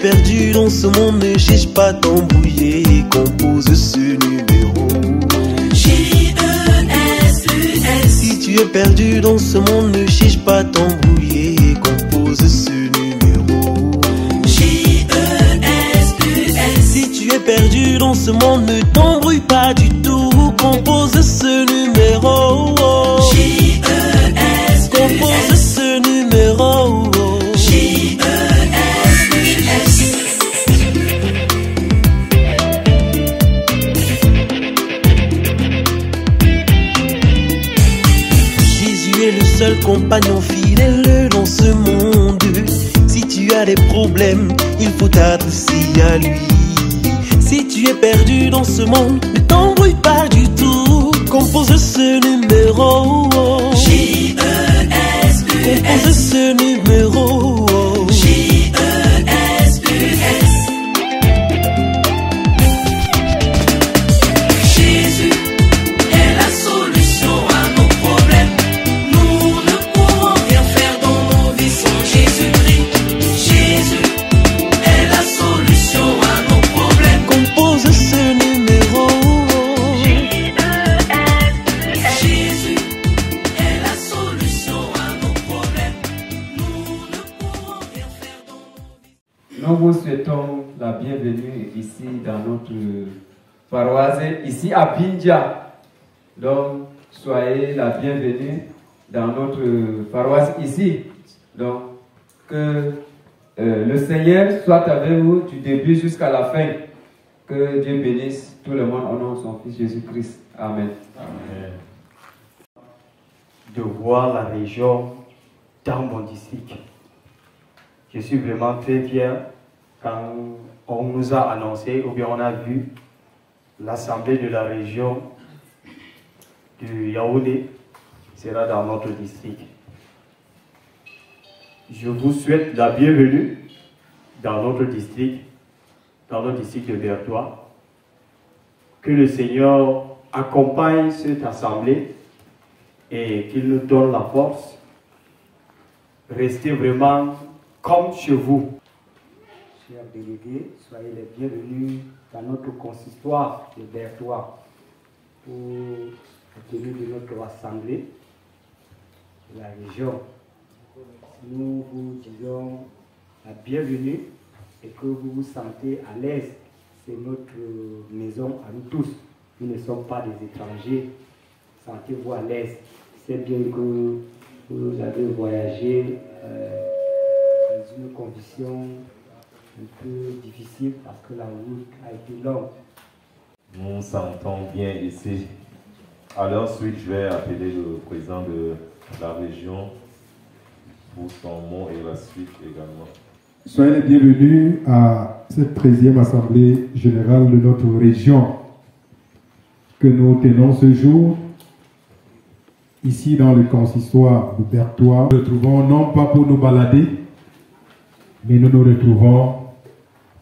Perdu dans ce monde, ne cherche pas à t'embrouiller, compose ce numéro. J-E-S-U-S. Si tu es perdu dans ce monde, ne cherche pas à t'embrouiller, compose ce numéro. J-E-S-U-S. Si tu es perdu dans ce monde, ne t'embrouille pas du tout, compose ce numéro. J-E-S-U-S. Compose ce numéro. Seul compagnon fidèle dans ce monde. Si tu as des problèmes, il faut t'adresser à lui. Si tu es perdu dans ce monde, ne t'embrouille pas du tout, compose ce numéro. J-E-S-U-S. Compose ce numéro. J-E-S-U-S. Jésus est la solution à nos problèmes. Nous vous souhaitons la bienvenue ici dans notre paroisse, ici à Bindia. Donc, soyez la bienvenue dans notre paroisse ici. Donc, que le Seigneur soit avec vous du début jusqu'à la fin. Que Dieu bénisse tout le monde au nom de son Fils Jésus-Christ. Amen. Amen. De voir la région dans mon district. Je suis vraiment très fier quand on nous a annoncé, ou bien on a vu l'Assemblée de la région de Yaoundé sera dans notre district. Je vous souhaite la bienvenue dans notre district de Bertois. Que le Seigneur accompagne cette assemblée et qu'il nous donne la force. Restez vraiment comme chez vous. Chers délégués, soyez les bienvenus dans notre consistoire de Bertois pour la tenue de notre assemblée de la région. Nous vous disons la bienvenue et que vous vous sentez à l'aise. C'est notre maison à nous tous. Nous ne sommes pas des étrangers. Sentez-vous à l'aise. C'est bien que vous avez voyagé dans une condition un peu difficile parce que la route a été longue. Nous nous sentons bien ici. Alors ensuite, je vais appeler le président de la région pour son mot et la suite également. Soyez les bienvenus à cette 13e Assemblée Générale de notre région que nous tenons ce jour ici dans le consistoire de Bertois. Nous nous retrouvons non pas pour nous balader, mais nous nous retrouvons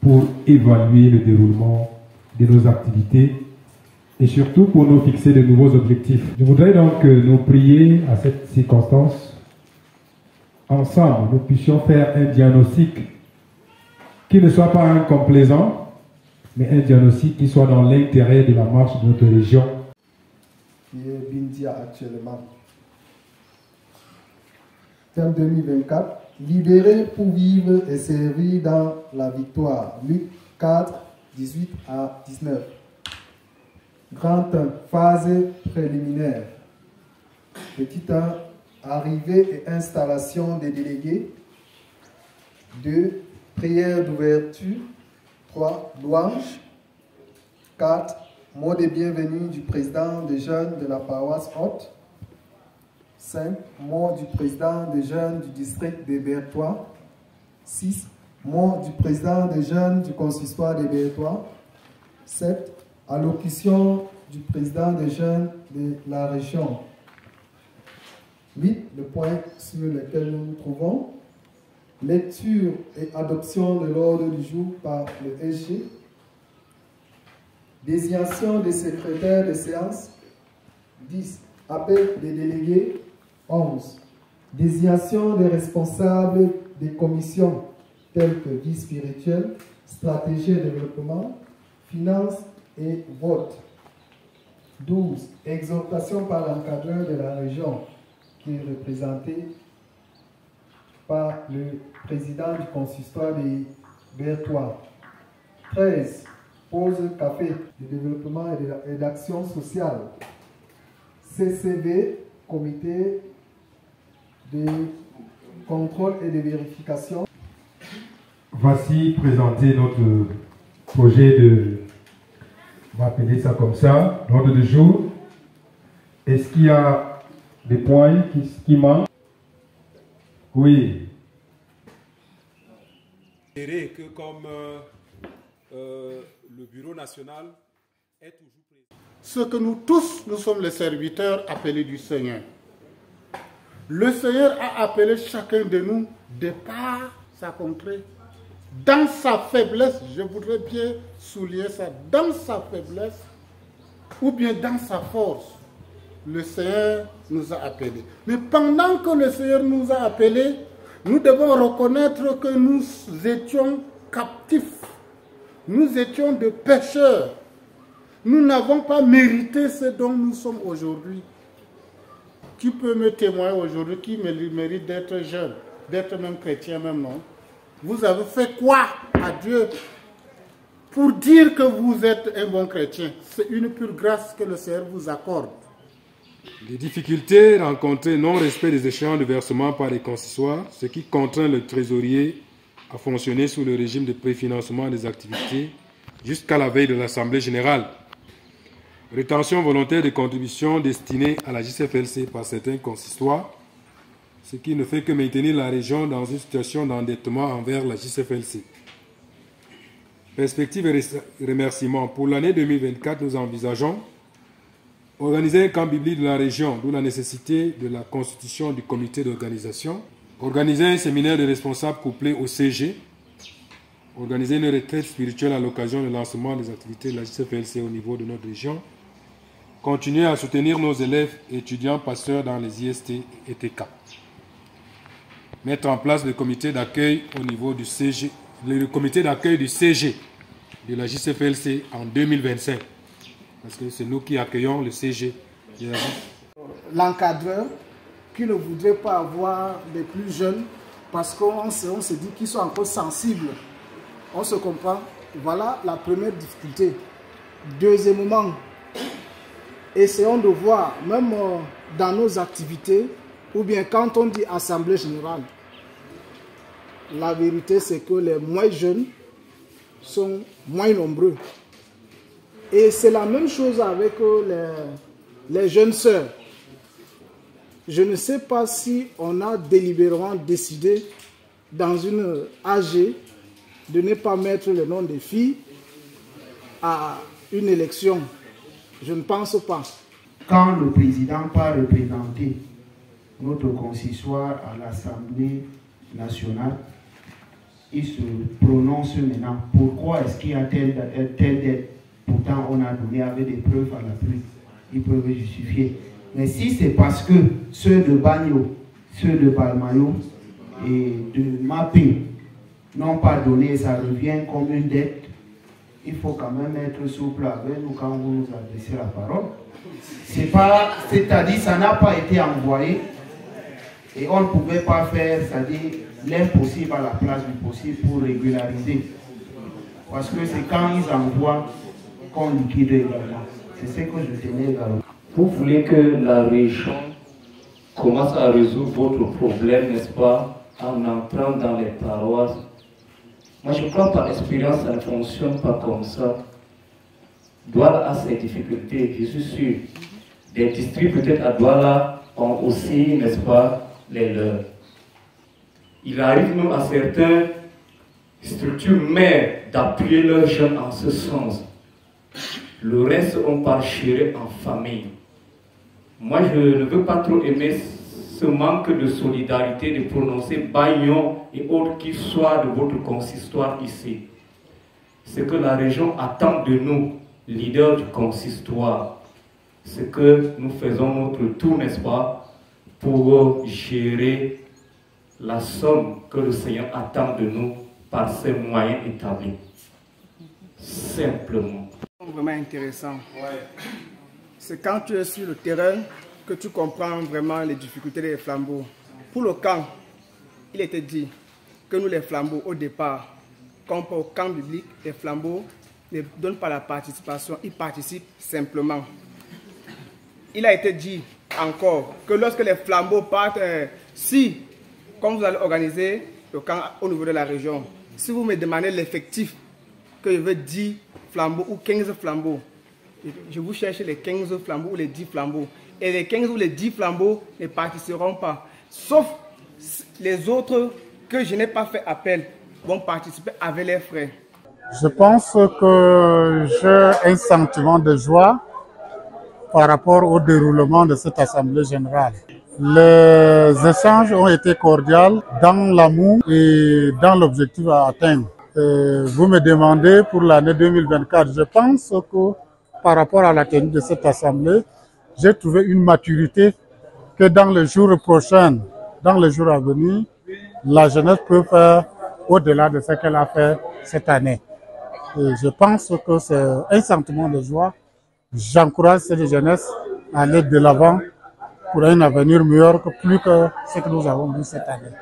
pour évaluer le déroulement de nos activités et surtout pour nous fixer de nouveaux objectifs. Je voudrais donc nous prier à cette circonstance. Ensemble, nous puissions faire un diagnostic qui ne soit pas un complaisant, mais un diagnostic qui soit dans l'intérêt de la marche de notre région. Qui est Bindia actuellement. Thème 2024. Libéré pour vivre et servir dans la victoire. Luc 4, 18 à 19. Grand 1, phase préliminaire. Petit 1, arrivée et installation des délégués. 2, prière d'ouverture. 3, louange. 4, mot de bienvenue du président des jeunes de la paroisse haute. 5, mot du président des jeunes du district de Bertois. 6, mot du président des jeunes du consistoire de Bertois. 7, allocution du président des jeunes de la région. 8, le point sur lequel nous nous trouvons. Lecture et adoption de l'ordre du jour par le SG. Désignation des secrétaires de séance. 10. Appel des délégués. 11. Désignation des responsables des commissions telles que vie spirituelle, stratégie et développement, finances et vote. 12. Exhortation par l'encadreur de la région qui est représenté par le président du consistoire des Berthois. 13. Pause café de développement et d'action sociale. CCV, comité de contrôle et de vérification. Voici présenter notre projet de, on va appeler ça comme ça, l'ordre du jour. Est-ce qu'il y a des points qui manquent? Oui. Que comme le bureau national est toujours présent. Ce que nous tous, nous sommes les serviteurs appelés du Seigneur. Le Seigneur a appelé chacun de nous de par sa contrée. Dans sa faiblesse, je voudrais bien souligner ça, dans sa faiblesse ou bien dans sa force, le Seigneur nous a appelés. Mais pendant que le Seigneur nous a appelés, nous devons reconnaître que nous étions captifs. Nous étions des pécheurs. Nous n'avons pas mérité ce dont nous sommes aujourd'hui. Qui peut me témoigner aujourd'hui, qui mérite d'être jeune, d'être même chrétien, même non? Vous avez fait quoi à Dieu pour dire que vous êtes un bon chrétien? C'est une pure grâce que le Seigneur vous accorde. Les difficultés rencontrées, non-respect des échéances de versement par les consistoires, ce qui contraint le trésorier à fonctionner sous le régime de préfinancement des activités jusqu'à la veille de l'Assemblée générale. Rétention volontaire des contributions destinées à la JCFLC par certains consistoires, ce qui ne fait que maintenir la région dans une situation d'endettement envers la JCFLC. Perspective et remerciements. Pour l'année 2024, nous envisageons organiser un camp biblique de la région, d'où la nécessité de la constitution du comité d'organisation, organiser un séminaire de responsables couplés au CG, organiser une retraite spirituelle à l'occasion du lancement des activités de la JCFLC au niveau de notre région, continuer à soutenir nos élèves et étudiants pasteurs dans les IST et TK. Mettre en place le comité d'accueil au niveau du CG, le comité d'accueil du CG de la JCFLC en 2025. Parce que c'est nous qui accueillons le CG. L'encadreur qui ne voudrait pas avoir des plus jeunes parce qu'on se dit qu'ils sont encore sensibles. On se comprend. Voilà la première difficulté. Deuxièmement, essayons de voir, même dans nos activités, ou bien quand on dit assemblée générale, la vérité c'est que les moins jeunes sont moins nombreux. Et c'est la même chose avec les jeunes sœurs. Je ne sais pas si on a délibérément décidé dans une AG de ne pas mettre le nom des filles à une élection. Je ne pense pas. Quand le président part représenter notre consistoire à l'Assemblée nationale, il se prononce maintenant. Pourquoi est-ce qu'il y a telle dette? Pourtant, on a donné avec des preuves à l'appui. Ils peuvent justifier. Mais si c'est parce que ceux de Bagno, ceux de Balmayo et de Mapé n'ont pas donné, ça revient comme une dette, il faut quand même être souple avec nous quand vous nous adressez la parole. C'est-à-dire ça n'a pas été envoyé et on ne pouvait pas faire, c'est-à-dire l'impossible à la place du possible pour régulariser. Parce que c'est quand ils envoient qu'on liquide également. C'est ce que je tenais également. Vous voulez que la région commence à résoudre votre problème, n'est-ce pas, en entrant dans les paroisses. Moi, je crois par expérience, ça ne fonctionne pas comme ça. Douala a ses difficultés, je suis sûr. Des districts peut-être à Douala ont aussi, n'est-ce pas, les leurs. Il arrive même à certaines structures mères d'appuyer leurs jeunes en ce sens. Le reste, on part chérir en famille. Moi, je ne veux pas trop aimer ce manque de solidarité de prononcer Bagnon et autres qui soient de votre consistoire ici. Ce que la région attend de nous, leaders du consistoire, c'est que nous faisons notre tour, n'est-ce pas, pour gérer la somme que le Seigneur attend de nous par ses moyens établis. Simplement. Vraiment intéressant. C'est quand tu es sur le terrain que tu comprends vraiment les difficultés des flambeaux. Pour le camp, il était dit que nous les flambeaux au départ, comme au camp biblique, les flambeaux ne donnent pas la participation, ils participent simplement. Il a été dit encore que lorsque les flambeaux partent, si, comme vous allez organiser le camp au niveau de la région, si vous me demandez l'effectif, que je veux 10 flambeaux ou 15 flambeaux, je vous cherche les 15 flambeaux ou les 10 flambeaux. Et les 15 ou les 10 flambeaux ne participeront pas. Sauf les autres que je n'ai pas fait appel vont participer avec les frais. Je pense que j'ai un sentiment de joie par rapport au déroulement de cette Assemblée générale. Les échanges ont été cordiaux dans l'amour et dans l'objectif à atteindre. Vous me demandez pour l'année 2024, je pense que par rapport à la tenue de cette Assemblée, j'ai trouvé une maturité que dans les jours prochains, dans les jours à venir, la jeunesse peut faire au-delà de ce qu'elle a fait cette année. Et je pense que c'est un sentiment de joie. J'encourage cette jeunesse à aller de l'avant pour un avenir meilleur que plus que ce que nous avons vu cette année.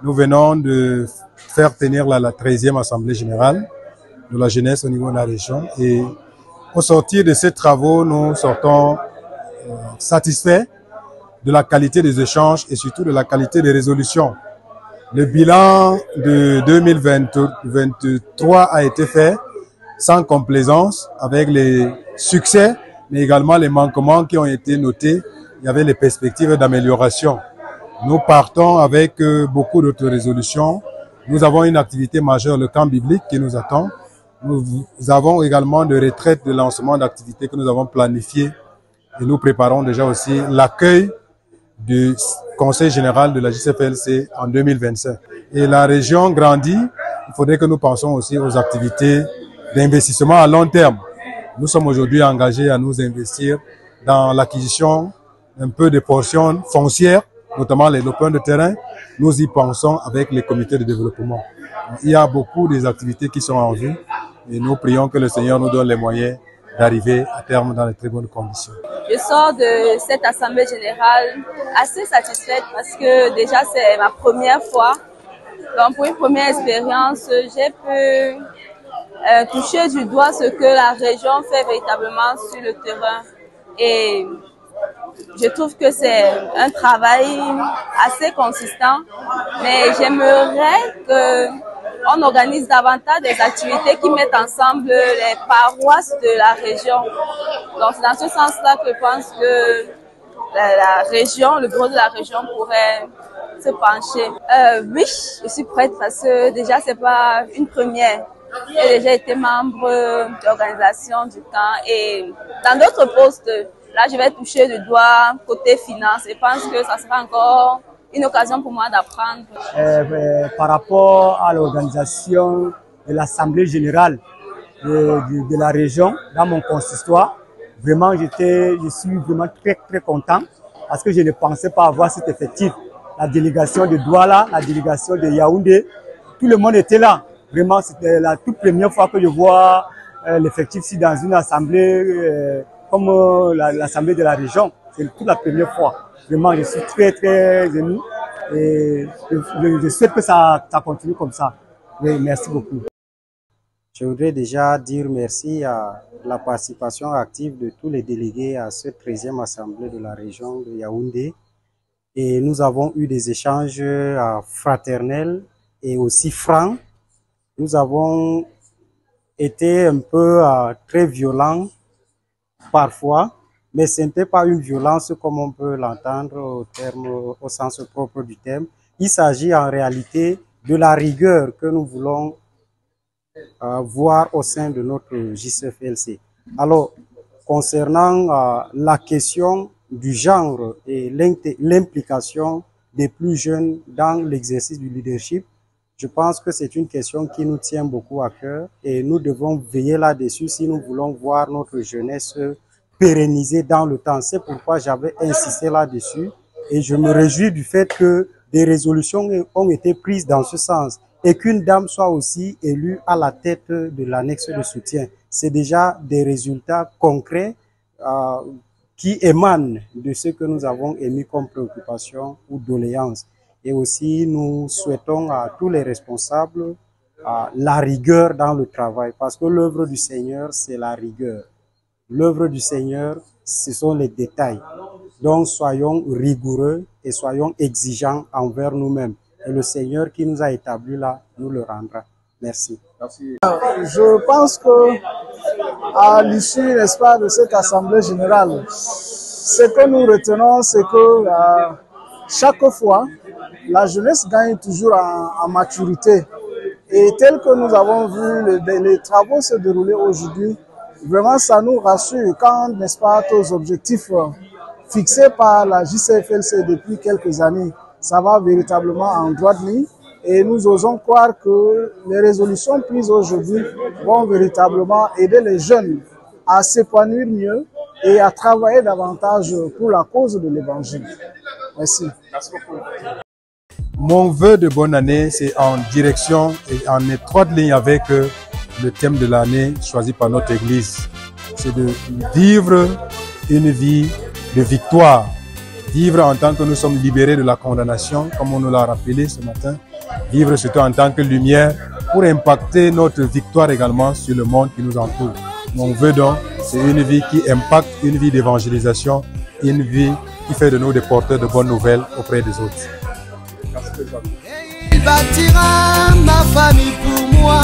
Nous venons de faire tenir la 13e Assemblée générale de la jeunesse au niveau de la région et au sortir de ces travaux, nous sortons satisfaits de la qualité des échanges et surtout de la qualité des résolutions. Le bilan de 2023 a été fait sans complaisance, avec les succès, mais également les manquements qui ont été notés. Il y avait les perspectives d'amélioration. Nous partons avec beaucoup d'autres résolutions. Nous avons une activité majeure, le camp biblique, qui nous attend. Nous avons également de retraites de lancement d'activités que nous avons planifiées et nous préparons déjà aussi l'accueil du Conseil général de la JCFLC en 2025. Et la région grandit, il faudrait que nous pensions aussi aux activités d'investissement à long terme. Nous sommes aujourd'hui engagés à nous investir dans l'acquisition un peu de portions foncières, notamment les lopins de terrain. Nous y pensons avec les comités de développement. Il y a beaucoup des activités qui sont en vue et nous prions que le Seigneur nous donne les moyens d'arriver à terme dans les très bonnes conditions. Je sors de cette Assemblée générale assez satisfaite parce que déjà c'est ma première fois. Donc pour une première expérience, j'ai pu toucher du doigt ce que la région fait véritablement sur le terrain. Et je trouve que c'est un travail assez consistant, mais j'aimerais qu'on organise davantage des activités qui mettent ensemble les paroisses de la région. Donc c'est dans ce sens-là que je pense que la région, le bureau de la région pourrait se pencher. Oui, je suis prête parce que déjà c'est pas une première. J'ai déjà été membre de l'organisation du camp et dans d'autres postes. Là, je vais toucher le doigt côté finance et pense que ça sera encore une occasion pour moi d'apprendre. Par rapport à l'organisation de l'Assemblée générale de la région, dans mon consistoire, vraiment, je suis vraiment très, très content parce que je ne pensais pas avoir cet effectif. La délégation de Douala, la délégation de Yaoundé, tout le monde était là. Vraiment, c'était la toute première fois que je vois l'effectif ici dans une assemblée comme l'Assemblée de la région. C'est toute la première fois. Vraiment, je suis très, très ému et je souhaite que ça continue comme ça. Oui, merci beaucoup. Je voudrais déjà dire merci à la participation active de tous les délégués à cette 13e Assemblée de la région de Yaoundé. Et nous avons eu des échanges fraternels et aussi francs. Nous avons été un peu très violents parfois, mais ce n'était pas une violence comme on peut l'entendre au sens propre du terme. Il s'agit en réalité de la rigueur que nous voulons voir au sein de notre JCFLC. Alors, concernant la question du genre et l'implication des plus jeunes dans l'exercice du leadership, je pense que c'est une question qui nous tient beaucoup à cœur et nous devons veiller là-dessus si nous voulons voir notre jeunesse pérenniser dans le temps. C'est pourquoi j'avais insisté là-dessus et je me réjouis du fait que des résolutions ont été prises dans ce sens et qu'une dame soit aussi élue à la tête de l'annexe de soutien. C'est déjà des résultats concrets qui émanent de ce que nous avons émis comme préoccupation ou doléance. Et aussi, nous souhaitons à tous les responsables la rigueur dans le travail, parce que l'œuvre du Seigneur, c'est la rigueur. L'œuvre du Seigneur, ce sont les détails. Donc, soyons rigoureux et soyons exigeants envers nous-mêmes. Et le Seigneur qui nous a établis là, nous le rendra. Merci. Merci. Je pense que à l'issue, n'est-ce pas, de cette assemblée générale, ce que nous retenons, c'est que chaque fois, la jeunesse gagne toujours en maturité. Et tel que nous avons vu les travaux se dérouler aujourd'hui, vraiment ça nous rassure quand, n'est-ce pas, aux objectifs fixés par la JCFLC depuis quelques années, ça va véritablement en droite ligne. Et nous osons croire que les résolutions prises aujourd'hui vont véritablement aider les jeunes à s'épanouir mieux et à travailler davantage pour la cause de l'Évangile. Merci. Merci beaucoup. Mon vœu de bonne année, c'est en direction et en étroite ligne avec le thème de l'année choisi par notre Église. C'est de vivre une vie de victoire. Vivre en tant que nous sommes libérés de la condamnation, comme on nous l'a rappelé ce matin. Vivre surtout en tant que lumière pour impacter notre victoire également sur le monde qui nous entoure. Mon vœu donc, c'est une vie qui impacte, une vie d'évangélisation, une vie qui fait de nous des porteurs de bonnes nouvelles auprès des autres. Il bâtira ma famille pour moi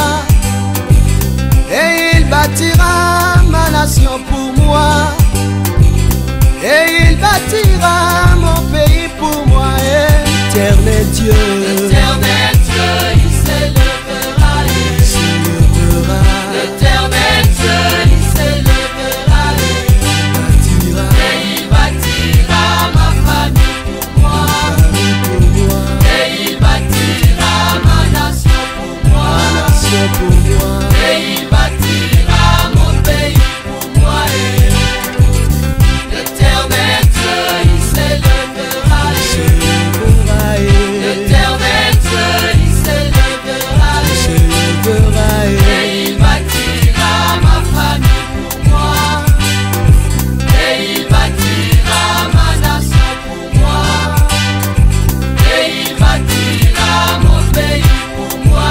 et il bâtira ma nation pour moi et il bâtira mon pays pour moi. Éternel Dieu, il s'élèvera, il s'élèvera. L'éternel Dieu, il s'élèvera, il bâtira ma famille pour moi. Et il bâtira ma nation pour moi. Et il bâtira mon pays pour moi. L'éternel Dieu, il s'élèvera, l'éternel Dieu, il s'élèvera, et il bâtira ma famille pour moi. Et il bâtira ma nation pour moi. Et il bâtira mon pays pour moi.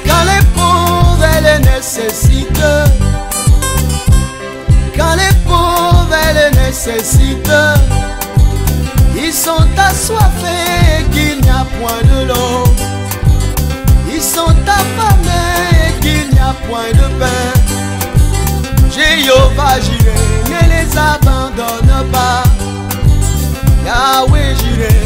Quand les pauvres et les nécessitent, quand les pauvres et les nécessitent, ils sont assoiffés et qu'il n'y a point de l'eau. Ils sont affamés et qu'il n'y a point de pain. Jéhovah Jireh ne les abandonne pas. Yahweh Jireh